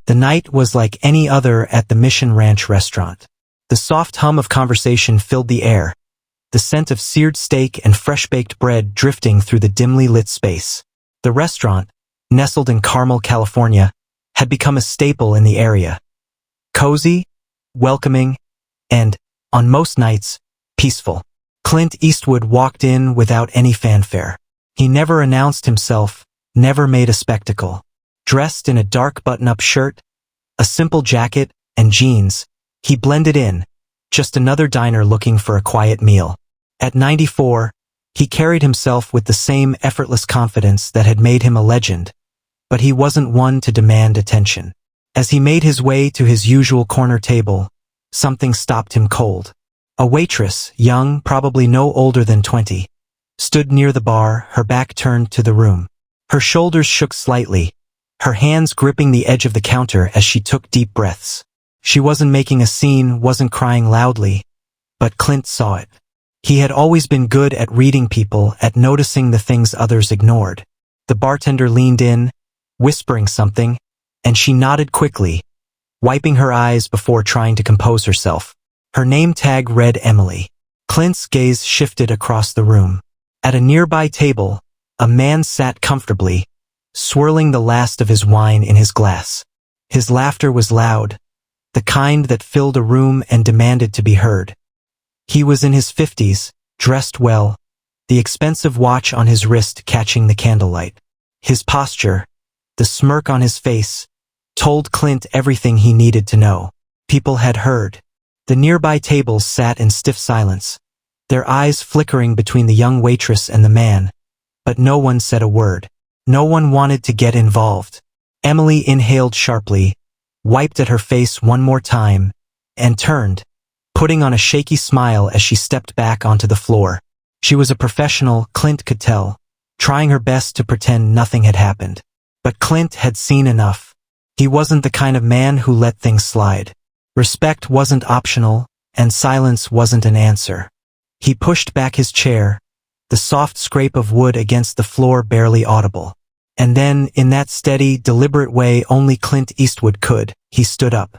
The night was like any other at the Mission Ranch restaurant. The soft hum of conversation filled the air, the scent of seared steak and fresh-baked bread drifting through the dimly lit space. The restaurant, nestled in Carmel, California, had become a staple in the area. Cozy, welcoming, and, on most nights, peaceful. Clint Eastwood walked in without any fanfare. He never announced himself, never made a spectacle. Dressed in a dark button-up shirt, a simple jacket, and jeans, he blended in, just another diner looking for a quiet meal. At 94, he carried himself with the same effortless confidence that had made him a legend, but he wasn't one to demand attention. As he made his way to his usual corner table, something stopped him cold. A waitress, young, probably no older than 20, stood near the bar, her back turned to the room. Her shoulders shook slightly, her hands gripping the edge of the counter as she took deep breaths. She wasn't making a scene, wasn't crying loudly, but Clint saw it. He had always been good at reading people, at noticing the things others ignored. The bartender leaned in, whispering something, and she nodded quickly, wiping her eyes before trying to compose herself. Her name tag read Emily. Clint's gaze shifted across the room. At a nearby table, a man sat comfortably, swirling the last of his wine in his glass. His laughter was loud, the kind that filled a room and demanded to be heard. He was in his 50s, dressed well, the expensive watch on his wrist catching the candlelight. His posture, the smirk on his face, told Clint everything he needed to know. People had heard. The nearby tables sat in stiff silence, their eyes flickering between the young waitress and the man, but no one said a word. No one wanted to get involved. Emily inhaled sharply, wiped at her face one more time, and turned, putting on a shaky smile as she stepped back onto the floor. She was a professional, Clint could tell, trying her best to pretend nothing had happened. But Clint had seen enough. He wasn't the kind of man who let things slide. Respect wasn't optional, and silence wasn't an answer. He pushed back his chair, the soft scrape of wood against the floor barely audible. And then, in that steady, deliberate way only Clint Eastwood could, he stood up.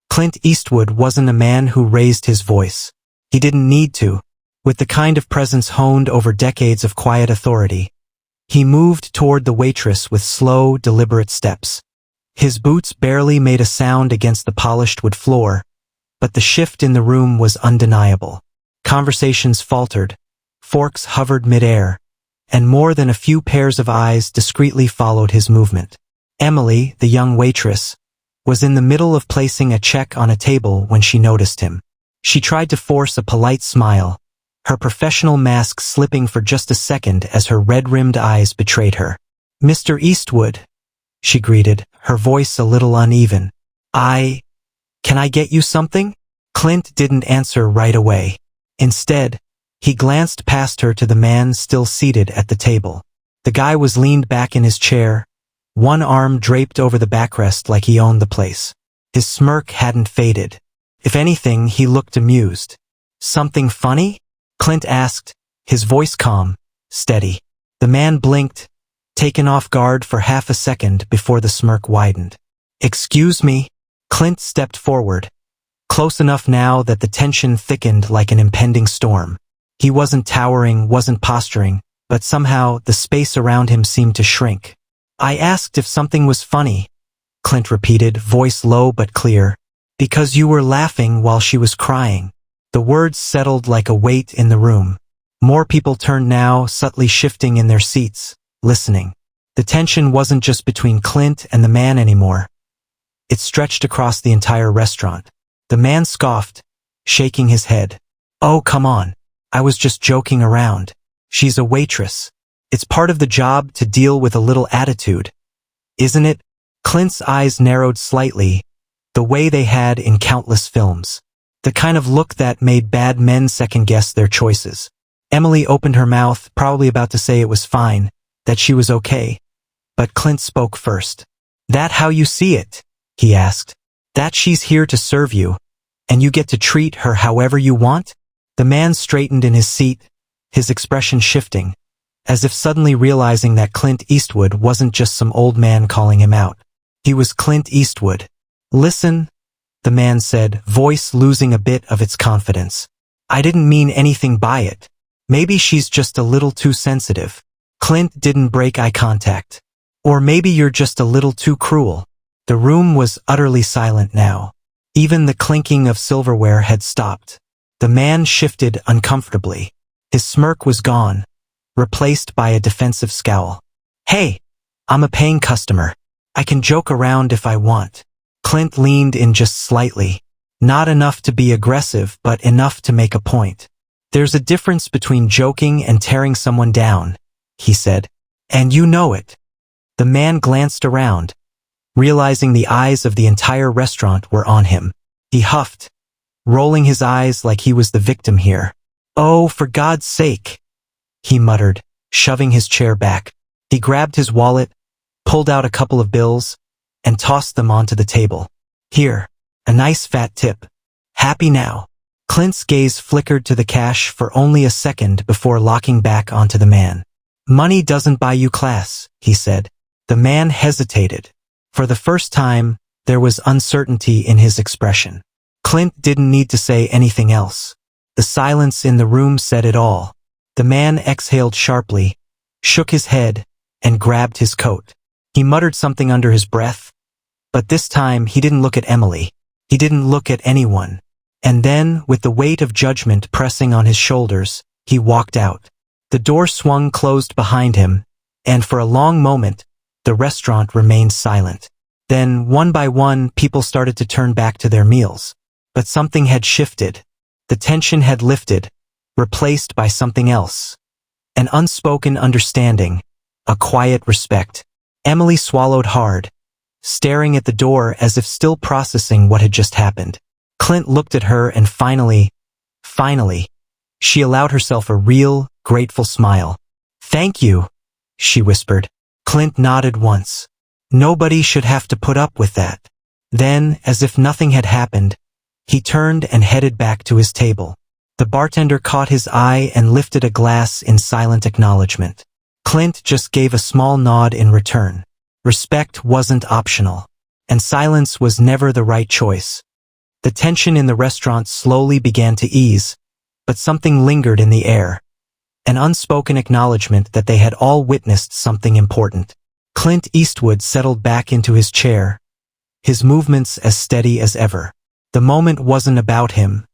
Clint Eastwood wasn't a man who raised his voice. He didn't need to. With the kind of presence honed over decades of quiet authority, he moved toward the waitress with slow, deliberate steps. His boots barely made a sound against the polished wood floor, but the shift in the room was undeniable. Conversations faltered, forks hovered midair, and more than a few pairs of eyes discreetly followed his movement. Emily, the young waitress, was in the middle of placing a check on a table when she noticed him. She tried to force a polite smile, her professional mask slipping for just a second as her red-rimmed eyes betrayed her. "Mr. Eastwood," she greeted, her voice a little uneven. Can I get you something?" Clint didn't answer right away. Instead, he glanced past her to the man still seated at the table. The guy was leaned back in his chair, one arm draped over the backrest like he owned the place. His smirk hadn't faded. If anything, he looked amused. "Something funny?" Clint asked, his voice calm, steady. The man blinked, taken off guard for half a second before the smirk widened. "Excuse me?" Clint stepped forward, close enough now that the tension thickened like an impending storm. He wasn't towering, wasn't posturing, but somehow the space around him seemed to shrink. "I asked if something was funny," Clint repeated, voice low but clear. "Because you were laughing while she was crying." The words settled like a weight in the room. More people turned now, subtly shifting in their seats, listening. The tension wasn't just between Clint and the man anymore. It stretched across the entire restaurant. The man scoffed, shaking his head. "Oh, come on. I was just joking around. She's a waitress. It's part of the job to deal with a little attitude, isn't it?" Clint's eyes narrowed slightly, the way they had in countless films. The kind of look that made bad men second-guess their choices. Emily opened her mouth, probably about to say it was fine, that she was okay. But Clint spoke first. "That how you see it?" he asked. "That she's here to serve you, and you get to treat her however you want?" The man straightened in his seat, his expression shifting. as if suddenly realizing that Clint Eastwood wasn't just some old man calling him out. He was Clint Eastwood. "Listen," the man said, voice losing a bit of its confidence. "I didn't mean anything by it. Maybe she's just a little too sensitive." Clint didn't break eye contact. "Or maybe you're just a little too cruel." The room was utterly silent now. Even the clinking of silverware had stopped. The man shifted uncomfortably. His smirk was gone, replaced by a defensive scowl. "Hey, I'm a paying customer. I can joke around if I want." Clint leaned in just slightly. Not enough to be aggressive, but enough to make a point. "There's a difference between joking and tearing someone down," he said. "And you know it." The man glanced around, realizing the eyes of the entire restaurant were on him. He huffed, rolling his eyes like he was the victim here. "Oh, for God's sake," he muttered, shoving his chair back. He grabbed his wallet, pulled out a couple of bills, and tossed them onto the table. "Here, a nice fat tip. Happy now?" Clint's gaze flickered to the cash for only a second before locking back onto the man. "Money doesn't buy you class," he said. The man hesitated. For the first time, there was uncertainty in his expression. Clint didn't need to say anything else. The silence in the room said it all. The man exhaled sharply, shook his head, and grabbed his coat. He muttered something under his breath, but this time he didn't look at Emily. He didn't look at anyone. And then, with the weight of judgment pressing on his shoulders, he walked out. The door swung closed behind him, and for a long moment, the restaurant remained silent. Then, one by one, people started to turn back to their meals. But something had shifted. The tension had lifted, replaced by something else. An unspoken understanding, a quiet respect. Emily swallowed hard, staring at the door as if still processing what had just happened. Clint looked at her and finally, she allowed herself a real, grateful smile. "Thank you," she whispered. Clint nodded once. Nobody should have to put up with that. Then, as if nothing had happened, he turned and headed back to his table. The bartender caught his eye and lifted a glass in silent acknowledgement. Clint just gave a small nod in return. Respect wasn't optional, and silence was never the right choice. The tension in the restaurant slowly began to ease, but something lingered in the air. An unspoken acknowledgement that they had all witnessed something important. Clint Eastwood settled back into his chair, his movements as steady as ever. The moment wasn't about him.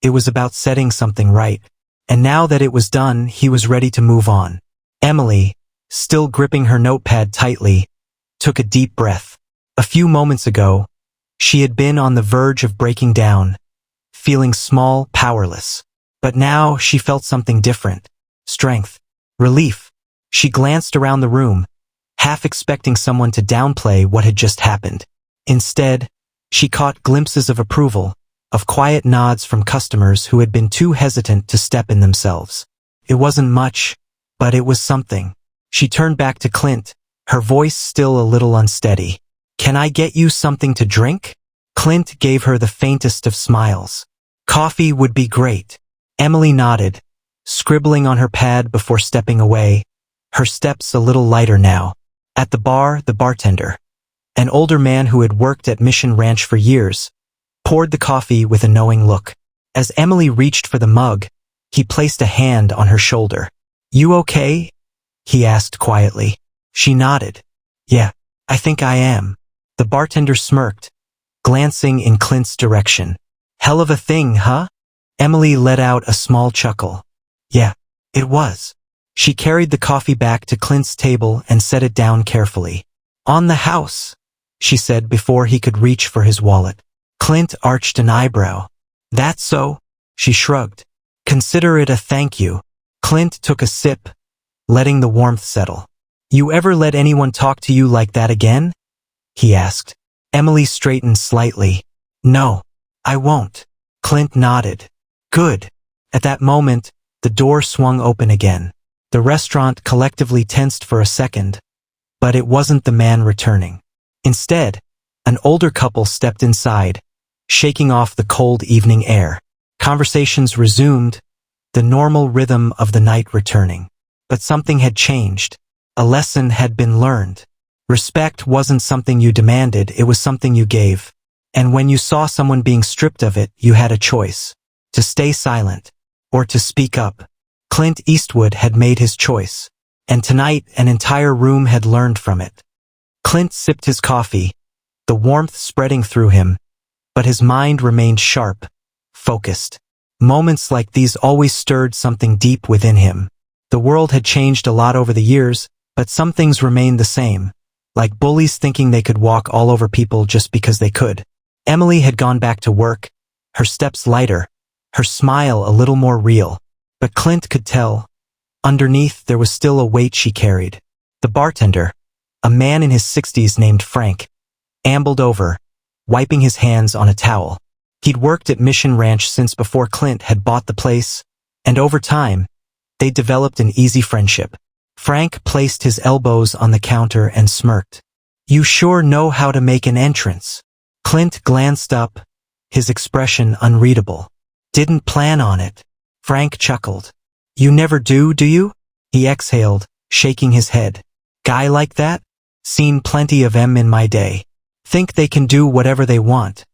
It was about setting something right. And now that it was done, he was ready to move on. Emily, still gripping her notepad tightly, took a deep breath. A few moments ago, she had been on the verge of breaking down, feeling small, powerless. But now she felt something different. Strength. Relief. She glanced around the room, half expecting someone to downplay what had just happened. Instead, she caught glimpses of approval, of quiet nods from customers who had been too hesitant to step in themselves. It wasn't much, but it was something. She turned back to Clint, her voice still a little unsteady. "Can I get you something to drink?" Clint gave her the faintest of smiles. "Coffee would be great." Emily nodded, scribbling on her pad before stepping away, her steps a little lighter now. At the bar, the bartender, an older man who had worked at Mission Ranch for years, poured the coffee with a knowing look. As Emily reached for the mug, he placed a hand on her shoulder. "You okay?" he asked quietly. She nodded. "Yeah, I think I am." The bartender smirked, glancing in Clint's direction. "Hell of a thing, huh?" Emily let out a small chuckle. "Yeah, it was." She carried the coffee back to Clint's table and set it down carefully. "On the house," she said before he could reach for his wallet. Clint arched an eyebrow. "That so?" She shrugged. "Consider it a thank you." Clint took a sip, letting the warmth settle. "You ever let anyone talk to you like that again?" he asked. Emily straightened slightly. "No, I won't." Clint nodded. "Good." At that moment, the door swung open again. The restaurant collectively tensed for a second, but it wasn't the man returning. Instead, an older couple stepped inside, shaking off the cold evening air. Conversations resumed, the normal rhythm of the night returning. But something had changed. A lesson had been learned. Respect wasn't something you demanded, it was something you gave. And when you saw someone being stripped of it, you had a choice. To stay silent. Or to speak up. Clint Eastwood had made his choice. And tonight, an entire room had learned from it. Clint sipped his coffee, the warmth spreading through him, but his mind remained sharp, focused. Moments like these always stirred something deep within him. The world had changed a lot over the years, but some things remained the same, like bullies thinking they could walk all over people just because they could. Emily had gone back to work, her steps lighter, her smile a little more real. But Clint could tell, underneath there was still a weight she carried. The bartender, a man in his 60s named Frank, ambled over, wiping his hands on a towel. He'd worked at Mission Ranch since before Clint had bought the place, and over time, they developed an easy friendship. Frank placed his elbows on the counter and smirked. "You sure know how to make an entrance." Clint glanced up, his expression unreadable. "Didn't plan on it." Frank chuckled. "You never do you?" He exhaled, shaking his head. "Guy like that? Seen plenty of 'em in my day. Think they can do whatever they want.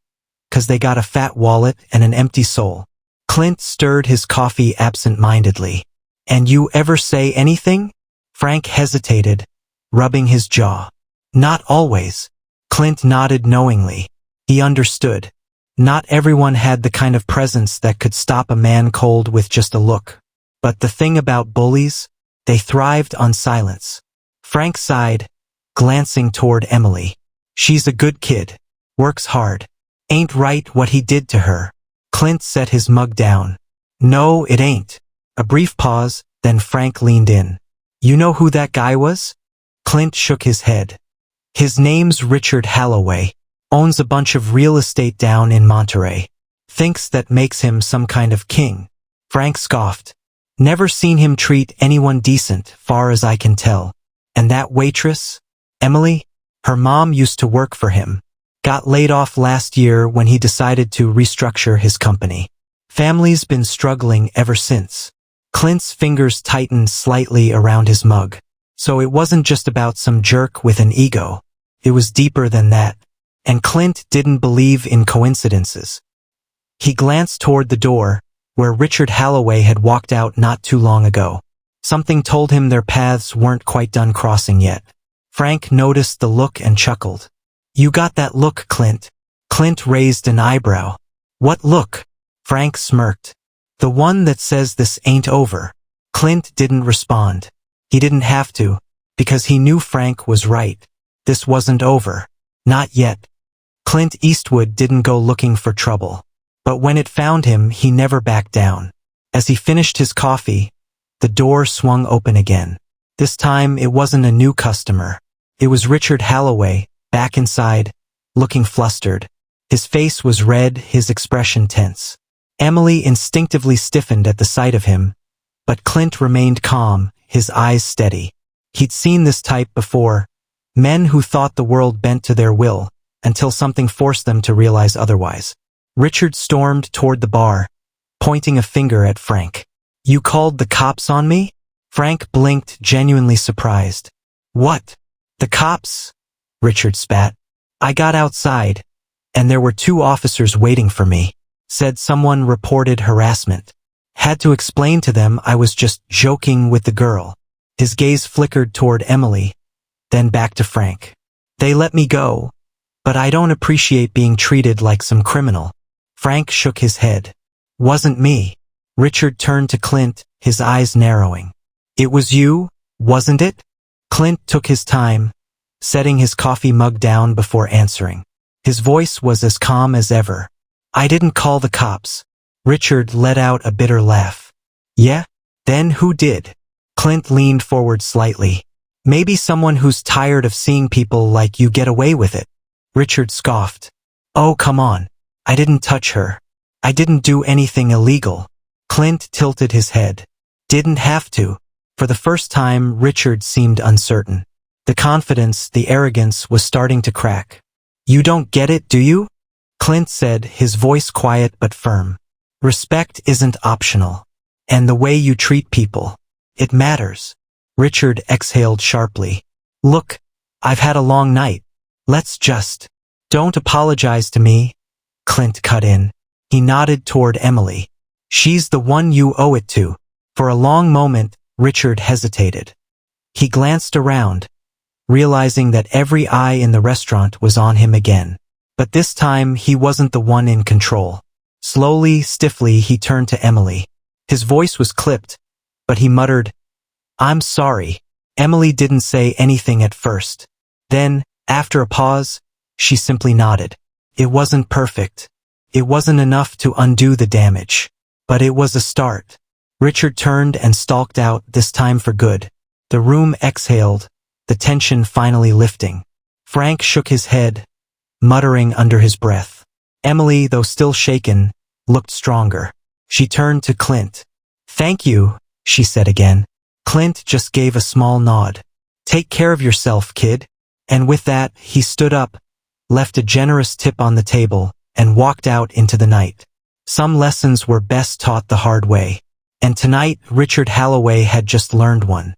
'Cause they got a fat wallet and an empty soul." Clint stirred his coffee absent-mindedly. "And you ever say anything?" Frank hesitated, rubbing his jaw. "Not always." Clint nodded knowingly. He understood. Not everyone had the kind of presence that could stop a man cold with just a look. But the thing about bullies, they thrived on silence. Frank sighed, glancing toward Emily. "She's a good kid. Works hard. Ain't right what he did to her." Clint set his mug down. "No, it ain't." A brief pause, then Frank leaned in. "You know who that guy was?" Clint shook his head. "His name's Richard Holloway. Owns a bunch of real estate down in Monterey. Thinks that makes him some kind of king." Frank scoffed. "Never seen him treat anyone decent, far as I can tell. And that waitress, Emily, her mom used to work for him. Got laid off last year when he decided to restructure his company. Family's been struggling ever since." Clint's fingers tightened slightly around his mug. So it wasn't just about some jerk with an ego. It was deeper than that. And Clint didn't believe in coincidences. He glanced toward the door, where Richard Holloway had walked out not too long ago. Something told him their paths weren't quite done crossing yet. Frank noticed the look and chuckled. "You got that look, Clint." Clint raised an eyebrow. "What look?" Frank smirked. "The one that says this ain't over." Clint didn't respond. He didn't have to, because he knew Frank was right. This wasn't over. Not yet. Clint Eastwood didn't go looking for trouble. But when it found him, he never backed down. As he finished his coffee, the door swung open again. This time, it wasn't a new customer. It was Richard Holloway, back inside, looking flustered. His face was red, his expression tense. Emily instinctively stiffened at the sight of him, but Clint remained calm, his eyes steady. He'd seen this type before, men who thought the world bent to their will, until something forced them to realize otherwise. Richard stormed toward the bar, pointing a finger at Frank. "You called the cops on me?" Frank blinked, genuinely surprised. "What? The cops?" Richard spat. "I got outside, and there were 2 officers waiting for me. Said someone reported harassment. Had to explain to them I was just joking with the girl." His gaze flickered toward Emily, then back to Frank. "They let me go, but I don't appreciate being treated like some criminal." Frank shook his head. "Wasn't me." Richard turned to Clint, his eyes narrowing. "It was you, wasn't it?" Clint took his time, setting his coffee mug down before answering. His voice was as calm as ever. "I didn't call the cops." Richard let out a bitter laugh. "Yeah? Then who did?" Clint leaned forward slightly. "Maybe someone who's tired of seeing people like you get away with it." Richard scoffed. "Oh, come on. I didn't touch her. I didn't do anything illegal." Clint tilted his head. "Didn't have to." For the first time, Richard seemed uncertain. The confidence, the arrogance was starting to crack. "You don't get it, do you?" Clint said, his voice quiet but firm. "Respect isn't optional. And the way you treat people, it matters." Richard exhaled sharply. Look, I've had a long night. Let's just... Don't apologize to me, Clint cut in. He nodded toward Emily. She's the one you owe it to. For a long moment, Richard hesitated. He glanced around, realizing that every eye in the restaurant was on him again. But this time, he wasn't the one in control. Slowly, stiffly, he turned to Emily. His voice was clipped, but he muttered, I'm sorry. Emily didn't say anything at first. Then, after a pause, she simply nodded. It wasn't perfect. It wasn't enough to undo the damage. But it was a start. Richard turned and stalked out, this time for good. The room exhaled, the tension finally lifting. Frank shook his head, muttering under his breath. Emily, though still shaken, looked stronger. She turned to Clint. Thank you, she said again. Clint just gave a small nod. Take care of yourself, kid. And with that, he stood up, left a generous tip on the table, and walked out into the night. Some lessons were best taught the hard way. And tonight, Richard Halloway had just learned one.